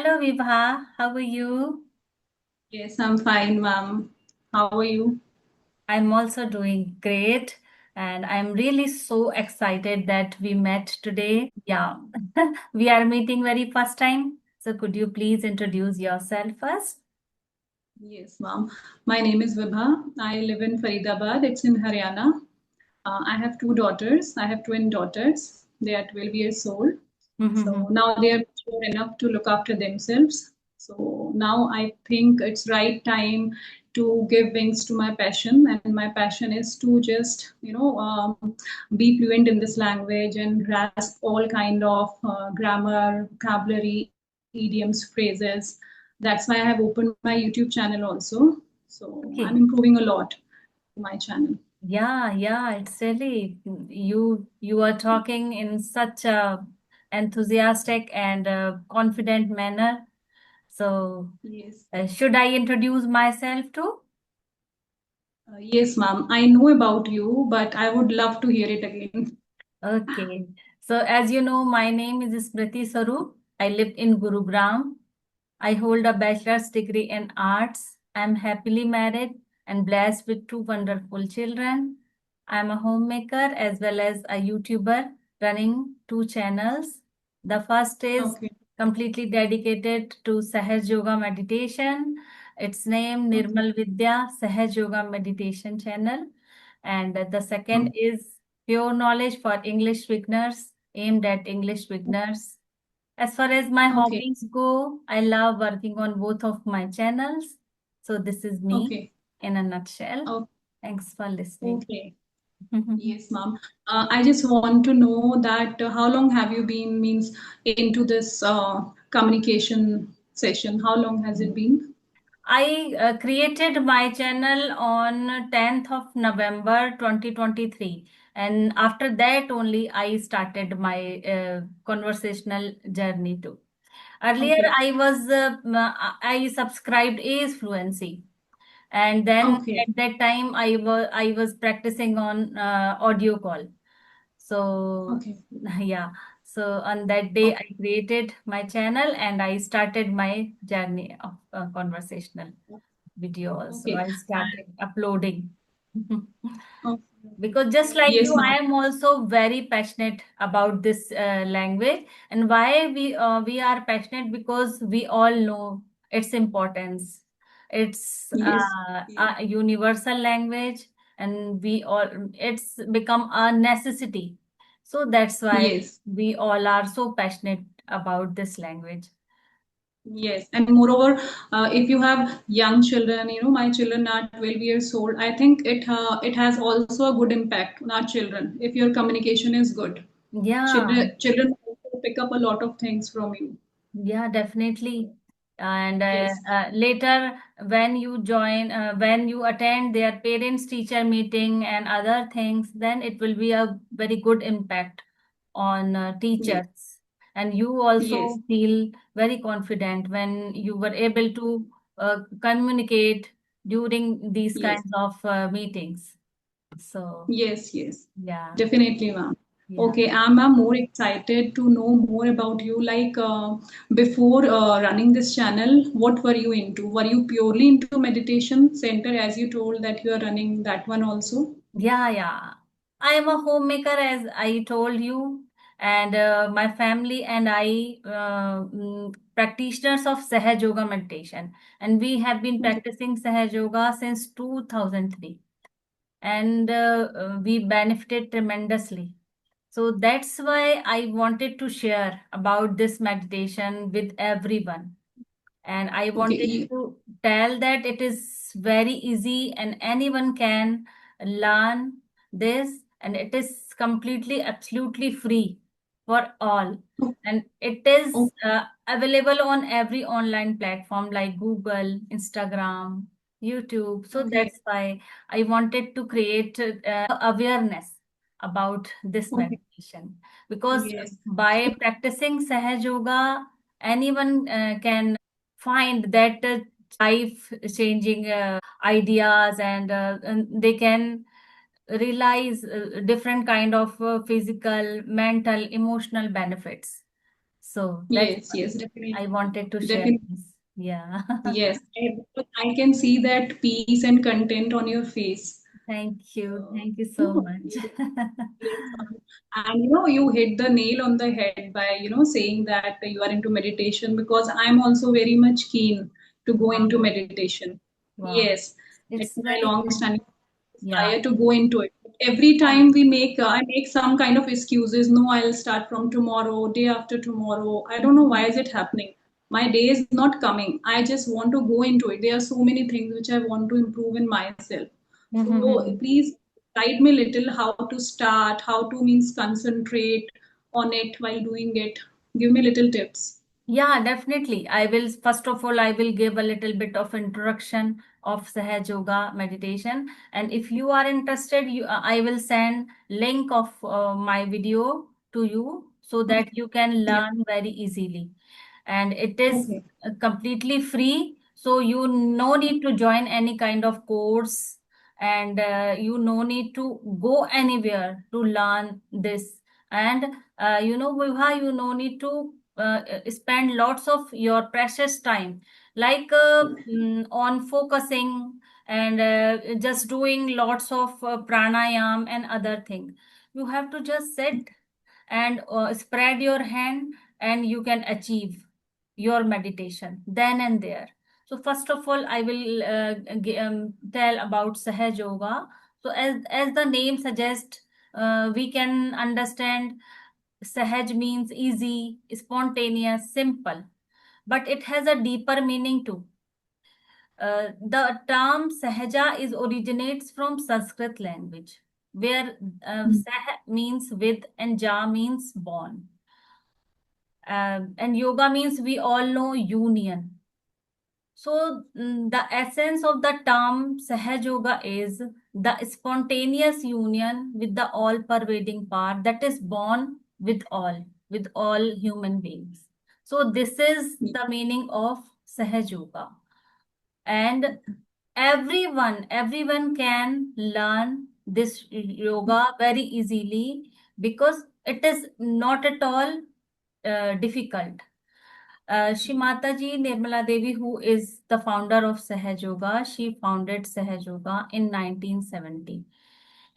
Hello, Vibha. How are you? Yes, I'm fine, ma'am. How are you? I'm also doing great, and I'm really so excited that we met today. Yeah, we are meeting very first time. So could you please introduce yourself first? Yes, ma'am. My name is Vibha. I live in Faridabad. It's in Haryana. I have two daughters. I have twin daughters. They are 12 years old. So Mhm. now they are mature enough to look after themselves. So now I think it's right time to give wings to my passion, and my passion is to just be fluent in this language and grasp all kind of grammar, vocabulary, idioms, phrases. That's why I have opened my YouTube channel also. So I'm Okay. improving a lot to my channel. Yeah, it's really you are talking in such a enthusiastic and confident manner. So, Yes. should I introduce myself too? Yes, ma'am. I know about you, but I would love to hear it again. Okay. So as you know, my name is Smriti Saru. I live in Gurugram. I hold a bachelor's degree in arts. I'm happily married and blessed with two wonderful children. I'm a homemaker as well as a YouTuber running two channels. The first is Okay. completely dedicated to Sahaj Yoga meditation. Its name Okay. Nirmal Vidya Sahaj Yoga meditation channel. And the second Okay. is Pure Knowledge for English Beginners, aimed at English beginners. As far as my Okay. hobbies go, I love working on both of my channels. So this is me Okay. in a nutshell. Oh, Thanks for listening. okay. Yes, ma'am. I just want to know that how long have you been means into this communication session? How long has it been? I created my channel on 10th of November 2023, and after that only I started my conversational journey too. Earlier Okay. I subscribed ACE Fluency, and then Okay. at that time I was practicing on audio call. So Okay. yeah, so on that day I Okay. created my channel and I started my journey of conversational video also. Okay. I started uploading. Okay. Okay. Because just like Yes, you, I ma'am. am also very passionate about this language. And why we are passionate? Because we all know its importance. It's Yes. Yes. a universal language, and we all it's become a necessity. So that's why Yes. we all are so passionate about this language. Yes, and moreover, if you have young children, my children are 12 years old. I think it has also a good impact on our children if your communication is good. Yeah. Children also pick up a lot of things from you. Yeah, definitely. And Yes, later, when you attend their parents teacher meeting and other things, then it will be a very good impact on yes, teachers. And you yes, also feel very confident when you were able to communicate during these yes. kinds of meetings. So, Yes, yes, yeah, definitely, ma'am. yeah. Okay, I'm more excited to know more about you. Like before running this channel, what were you into? Were you purely into meditation center as you told that you are running that one also? Yeah. I am a homemaker, as I told you, and my family and I practitioners of Sahaj Yoga meditation, and we have been Okay, practicing Sahaj Yoga since 2003, and we benefited tremendously. So that's why I wanted to share about this meditation with everyone. And I okay, wanted to tell that it is very easy and anyone can learn this, and it is completely, absolutely free for all. oh, And it is oh, available on every online platform like Google, Instagram, YouTube. So okay, that's why I wanted to create awareness about this okay, meditation, because yes, by practicing Sahaj Yoga, anyone can find that life changing ideas, and they can realize different kind of physical, mental, emotional benefits. So that's Yes, why yes, definitely. I wanted to share Definitely. this. Yeah. Yes, I can see that peace and content on your face. Thank you. Uh, Thank you so no, much. yes, and you hit the nail on the head by saying that you are into meditation, because I'm also very much keen to go into Wow. meditation. Wow. Yes, it's It's my very good. long-standing Yeah. desire to go into it. Every time I make some kind of excuses. No, I'll start from tomorrow, day after tomorrow. I don't know why is it happening. My day is not coming. I just want to go into it. There are so many things which I want to improve in myself. So Mhm. please guide me a little how to start, how to means concentrate on it while doing it. Give me little tips. Yeah, definitely. I will, first of all, I will give a little bit of introduction of Sahaj Yoga meditation. And if you are interested, I will send link of my video to you so Okay. that you can Yeah. learn very easily. And it is Okay. completely free. So you no need to join any kind of course, and you no need to go anywhere to learn this. And Vibha, you no need to spend lots of your precious time like on focusing and just doing lots of pranayam and other thing. You have to just sit and spread your hand, and you can achieve your meditation then and there. So first of all, I will tell about Sahaj Yoga. So as the name suggests, we can understand Sahaj means easy, spontaneous, simple, but it has a deeper meaning too. The term Sahaja is originates from Sanskrit language, where Sah means with and Ja means born. And yoga means we all know union. So the essence of the term Sahaj Yoga is the spontaneous union with the all-pervading power that is born with all human beings. So this is the meaning of Sahaj Yoga. And everyone can learn this yoga very easily because it is not at all difficult. Shrimata ji Nirmala Devi, who is the founder of Sahaj Yoga, she founded Sahaj Yoga in 1970.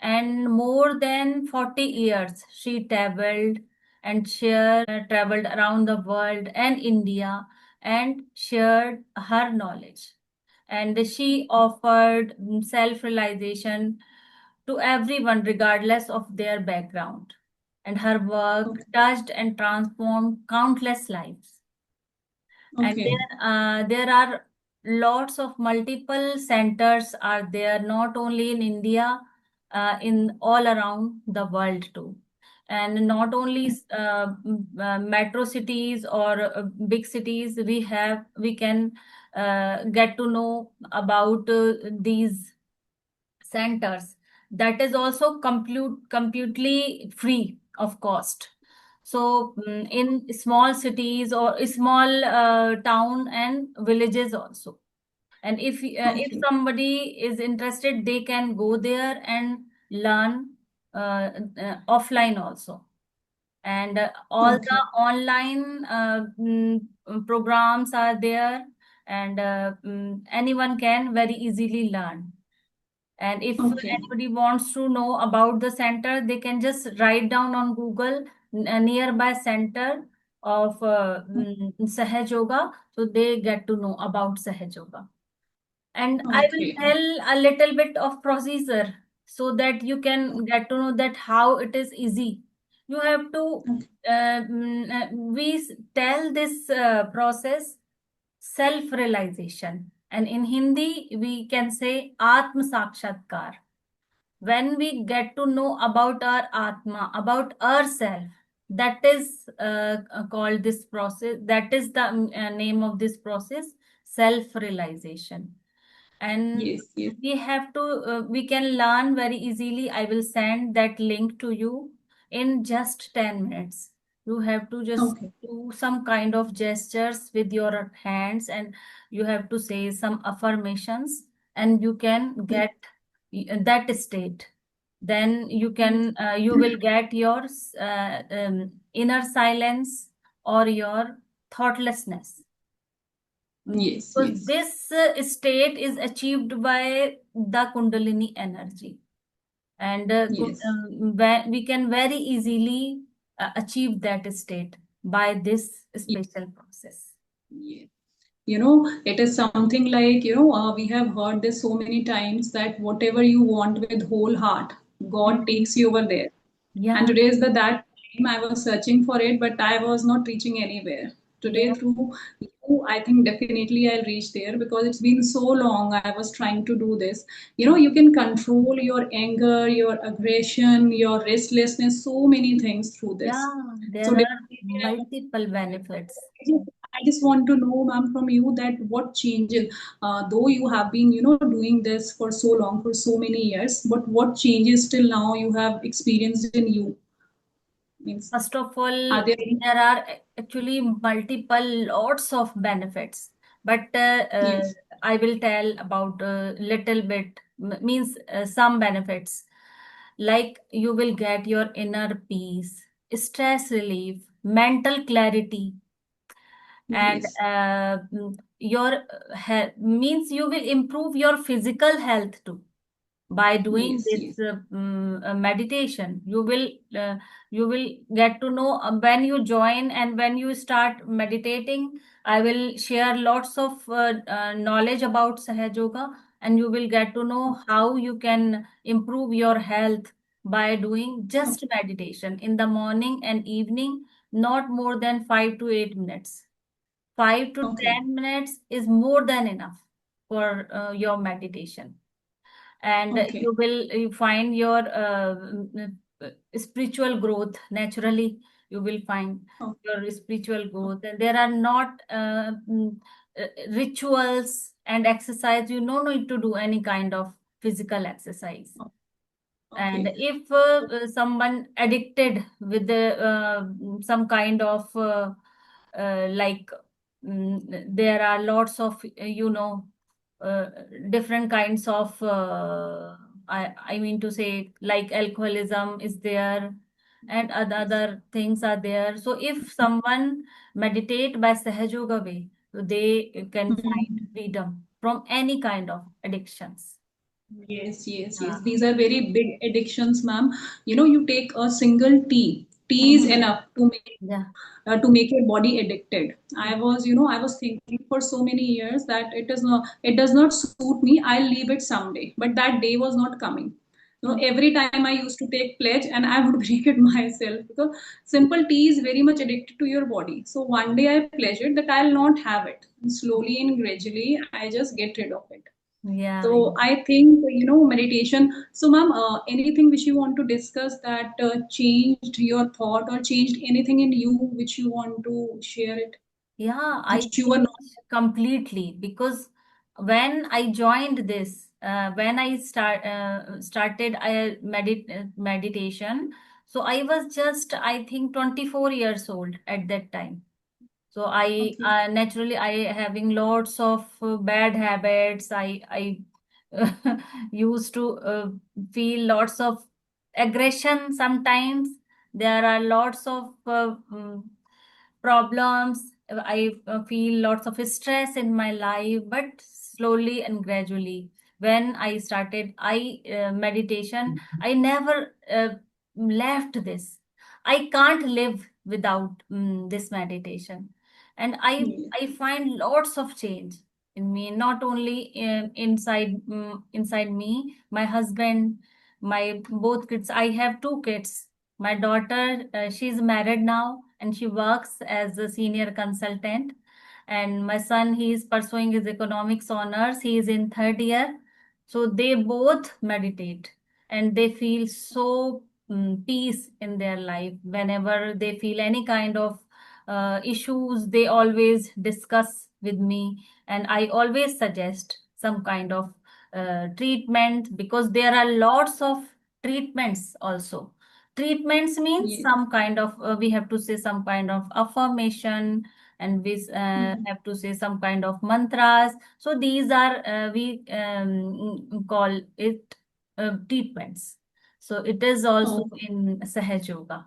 And more than 40 years, she traveled around the world and India and shared her knowledge. And she offered self-realization to everyone, regardless of their background. And her work Okay. touched and transformed countless lives. And Okay. there are lots of multiple centers are there, not only in India, in all around the world too. And not only metro cities or big cities, we can get to know about these centers. That is also completely free of cost. So in small cities or small town and villages also. And if Okay. somebody is interested, they can go there and learn offline also. And all the Okay. online programs are there, and anyone can very easily learn. And if Okay. anybody wants to know about the center, they can just write down on Google a nearby center of Sahaj Yoga. So they get to know about Sahaj Yoga. And I will Okay. tell a little bit of procedure so that you can get to know that how it is easy. You have to, tell this process self-realization. And in Hindi, we can say Atma Sakshatkar. When we get to know about our Atma, about ourself, that is called this process, that is the name of this process, self-realization. And Yes. Yes. we can learn very easily. I will send that link to you in just 10 minutes. You have to just Okay. do some kind of gestures with your hands, and you have to say some affirmations, and you can Yes. get that state. Then Yes. you will get your inner silence, or your thoughtlessness. Yes, Because yes, this state is achieved by the Kundalini energy, and yes, we can very easily achieve that state by this special process. yes. It is something like, we have heard this so many times that whatever you want with whole heart, God Mhm. takes you over there. And Yeah, today is that time I was searching for it, but I was not reaching anywhere. Today, yeah. through you, I think definitely I'll reach there because it's been so long I was trying to do this. You can control your anger, your aggression, your restlessness, so many things through this. Yeah, So there are definitely, multiple benefits. I just want to know, ma'am, from you that what changes, though you have been, doing this for so long, for so many years, but what changes till now you have experienced in you? Means, First of all, are there any? there are actually multiple lots of benefits, but Yes, I will tell about a little bit, means some benefits. Like you will get your inner peace, stress relief, mental clarity, and yes, your means you will improve your physical health too by doing yes, this yes. meditation. You will get to know when you join and when you start meditating. I will share lots of knowledge about Sahaj Yoga, and you will get to know how you can improve your health by doing just meditation in the morning and evening, not more than 5 to 8 minutes. 5 to Okay, 10 minutes is more than enough for your meditation, and okay, you find your spiritual growth naturally. You will find okay, your spiritual growth, and there are not rituals and exercise. You no need to do any kind of physical exercise. And okay, if someone addicted with some kind of like there are lots of uh, different kinds of I mean to say, like alcoholism is there, and other things are there. So if someone meditate by Sahaj Yoga way, so they can find Mhm. freedom from any kind of addictions. Yes, yes, Yeah. yes. These are very big addictions, ma'am. You take a single tea. Tea is Mhm. enough Yeah. to make your body addicted. I was thinking for so many years that it does not suit me. I'll leave it someday. But that day was not coming. Every time I used to take pledge and I would break it myself because simple tea is very much addicted to your body. So one day I pledged that I'll not have it. And slowly and gradually, I just get rid of it. Yeah, So I think, meditation. So, ma'am, anything which you want to discuss that changed your thought or changed anything in you which you want to share it, yeah, I which you were not. changed completely because when I joined this, when I started meditation, so I was just, I think, 24 years old at that time. So I Okay. naturally I having lots of bad habits. I used to feel lots of aggression sometimes. There are lots of problems. I feel lots of stress in my life, but slowly and gradually, when I started I meditation, I never left this. I can't live without this meditation, and Yes. I find lots of change in me, not only inside me, my husband, my both kids. I have two kids. My daughter, she's married now and she works as a senior consultant. And my son, he is pursuing his economics honors. He is in third year. So they both meditate and they feel so peace in their life. Whenever they feel any kind of issues, they always discuss with me. And I always suggest some kind of treatment, because there are lots of treatments also. Treatments means Yes. some kind of we have to say some kind of affirmation, and we Mhm. have to say some kind of mantras. So these are we call it treatments. So it is also Okay. in Sahaj Yoga.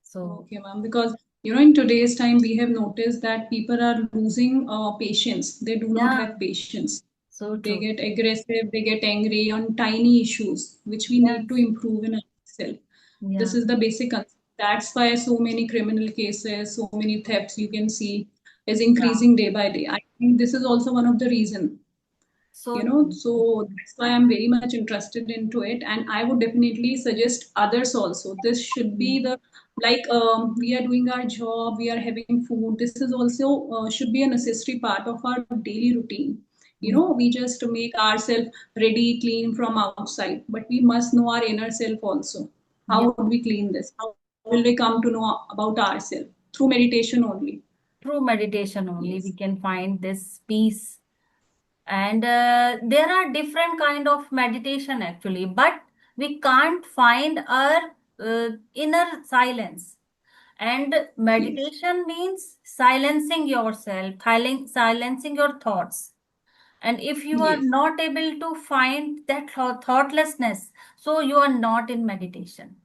So Okay, ma'am. Because In today's time, we have noticed that people are losing patience. They do not Yeah, have patience. so They true. get aggressive, they get angry on tiny issues, which we need to Yes, improve in ourselves. This yeah, is the basic concept. That's why so many criminal cases, so many thefts you can see is yeah, increasing day by day. I think this is also one of the reason, so true. so that's why I'm very much interested into it, and I would definitely suggest others also. This should be Mm, the, like, we are doing our job, we are having food. This is also should be a necessary part of our daily routine. mm, We just make ourselves ready, clean from outside, but we must know our inner self also. How yeah, would we clean this? How will we come to know about ourselves? Through meditation only. through meditation only we Yes. can find this peace. And there are different kind of meditation actually, but we can't find our inner silence. And Yes. meditation means silencing yourself, silencing your thoughts. And if you are Yes. not able to find that thoughtlessness, so you are not in meditation.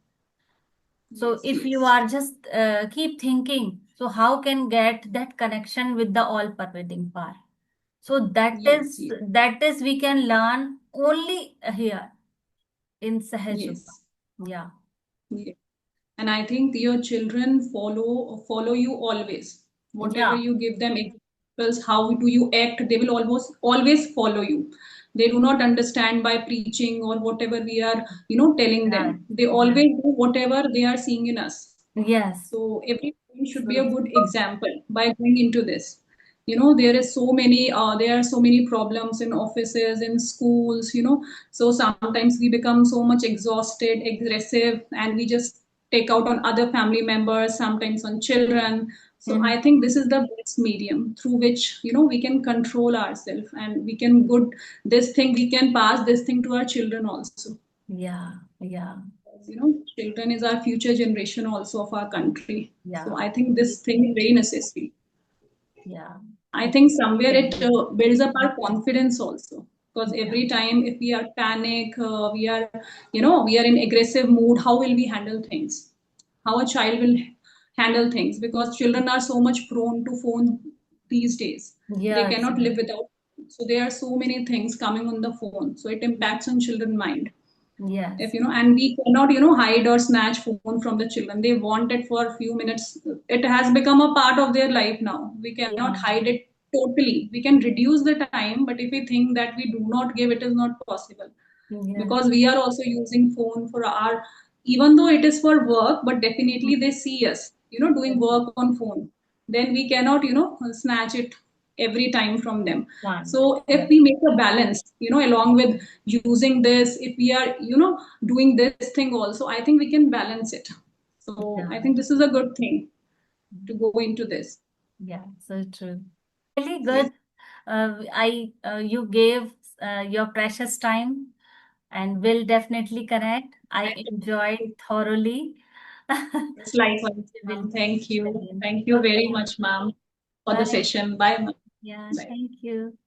So Yes. if you Yes. are just keep thinking, so how can get that connection with the all pervading power? So Yes. Yes. that is we can learn only here in Sahaj Yoga. Yes. Yeah. Yes. And I think your children follow you always. Whatever Yeah. you give them examples, how do you act, they will almost always follow you. They do not understand by preaching or whatever we are, telling them. Yeah. They Yeah. always do whatever they are seeing in us. Yes. So every parent should be So a good example by going into this. There are so many problems in offices, in schools. So sometimes we become so much exhausted, aggressive, and we just take out on other family members, sometimes on children. So mhm. I think this is the best medium through which we can control ourselves, and we can good this thing we can pass this thing to our children also. Yeah. Yeah. Children is our future generation also of our country. So Yeah. I think this thing is Completely. very necessary. Yeah. I I think somewhere completely it agree. builds up our confidence also. Because Yeah. every time if we are panic, we are in aggressive mood, how will we handle things? How a child will handle things? Because children are so much prone to phone these days. They Yes. cannot live without. So there are so many things coming on the phone. So it impacts on children's mind. If Yes. and we cannot hide or snatch phone from the children. They want it for a few minutes. It has become a part of their life now. We cannot Yeah. hide it totally. We can reduce the time, but if we think that we do not give, it is not possible. Yeah. Because we are also using phone for our, even though it is for work, but definitely they see us doing Exactly. work on phone. Then we cannot snatch it every time from them. Can't. So if Yeah. we make a balance along with using this, if we are doing this thing also, I think we can balance it. So I Yeah. think this is a good thing to go into this. Yeah. So true. Really Yes. good. I You gave your precious time and will definitely connect. I enjoyed thoroughly. Yes, likewise, Will ma'am. Thank you. again. Thank you very Okay. much, ma'am, for the Bye. session. Bye, ma'am. Yeah. Bye. Thank you.